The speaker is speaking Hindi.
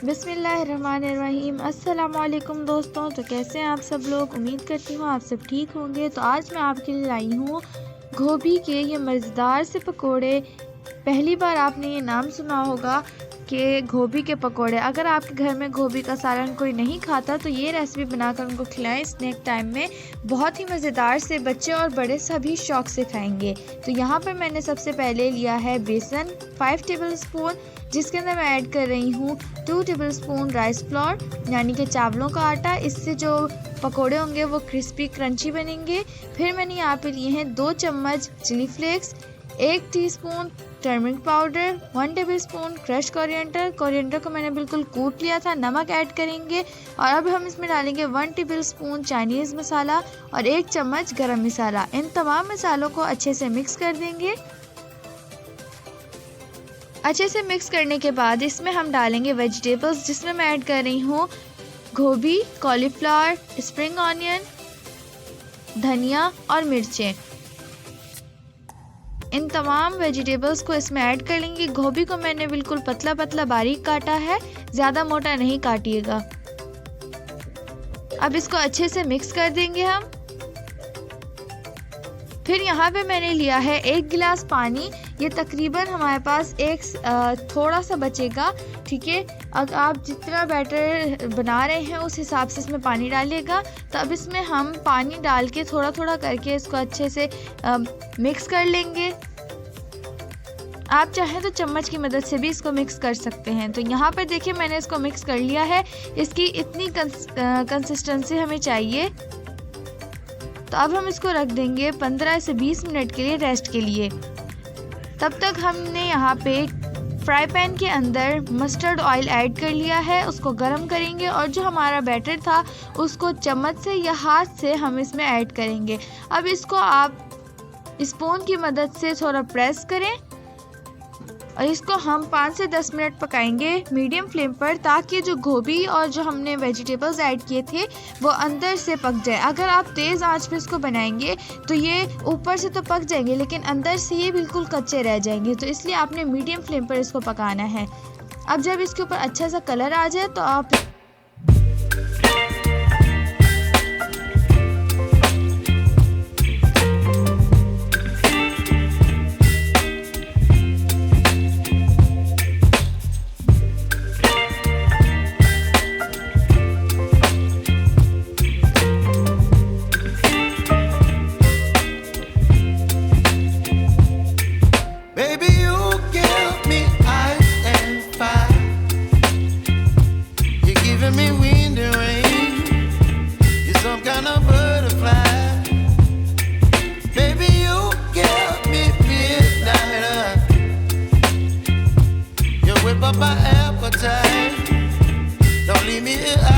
बिस्मिल्लाहिर्रहमानिर्रहीम। अस्सलामुअलैकुम दोस्तों, तो कैसे हैं आप सब लोग। उम्मीद करती हूँ आप सब ठीक होंगे। तो आज मैं आपके लिए लाई हूँ गोभी के ये मज़ेदार से पकोड़े। पहली बार आपने ये नाम सुना होगा कि गोभी के पकोड़े। अगर आपके घर में गोभी का सालन कोई नहीं खाता तो ये रेसिपी बनाकर उनको खिलाएं स्नैक टाइम में। बहुत ही मज़ेदार से, बच्चे और बड़े सभी शौक से खाएंगे। तो यहाँ पर मैंने सबसे पहले लिया है बेसन 5 टेबल स्पून, जिसके अंदर मैं ऐड कर रही हूँ 2 टेबल स्पून राइस फ्लोर यानी कि चावलों का आटा। इससे जो पकोड़े होंगे वो क्रिस्पी क्रंची बनेंगे। फिर मैंने यहाँ पे लिए हैं 2 चम्मच chilli flakes, 1 teaspoon turmeric powder, 1 table spoon crush coriander को मैंने बिल्कुल कूट लिया था। नमक ऐड करेंगे और अब हम इसमें डालेंगे 1 टेबल स्पून चाइनीज़ मसाला और 1 चम्मच गरम मसाला। इन तमाम मसालों को अच्छे से मिक्स कर देंगे। अच्छे से मिक्स करने के बाद इसमें हम डालेंगे वेजिटेबल्स, जिसमें मैं ऐड कर रही हूँ गोभी, कॉलीफ्लावर, स्प्रिंग ऑनियन, धनिया और मिर्चें। इन तमाम वेजिटेबल्स को इसमें ऐड कर लेंगे। गोभी को मैंने बिल्कुल पतला पतला बारीक काटा है, ज़्यादा मोटा नहीं काटिएगा। अब इसको अच्छे से मिक्स कर देंगे हम। फिर यहाँ पे मैंने लिया है 1 गिलास पानी। ये तकरीबन हमारे पास थोड़ा सा बचेगा, ठीक है। अगर आप जितना बैटर बना रहे हैं उस हिसाब से इसमें पानी डालिएगा। तो अब इसमें हम पानी डाल के थोड़ा थोड़ा करके इसको अच्छे से मिक्स कर लेंगे। आप चाहें तो चम्मच की मदद से भी इसको मिक्स कर सकते हैं। तो यहाँ पर देखिए मैंने इसको मिक्स कर लिया है। इसकी इतनी कंसिस्टेंसी हमें चाहिए। तो अब हम इसको रख देंगे 15 से 20 मिनट के लिए रेस्ट के लिए। तब तक हमने यहाँ पे फ्राई पैन के अंदर मस्टर्ड ऑयल ऐड कर लिया है। उसको गरम करेंगे और जो हमारा बैटर था उसको चम्मच से या हाथ से हम इसमें ऐड करेंगे। अब इसको आप स्पून की मदद से थोड़ा प्रेस करें और इसको हम 5 से 10 मिनट पकाएंगे मीडियम फ्लेम पर, ताकि जो गोभी और जो हमने वेजिटेबल्स ऐड किए थे वो अंदर से पक जाए। अगर आप तेज़ आंच पे इसको बनाएंगे तो ये ऊपर से तो पक जाएंगे लेकिन अंदर से ये बिल्कुल कच्चे रह जाएंगे। तो इसलिए आपने मीडियम फ्लेम पर इसको पकाना है। अब जब इसके ऊपर अच्छा सा कलर आ जाए तो आप me wind and rain, you're some kind of butterfly. Baby, you give me midnight. You whip up my appetite. Don't leave me here.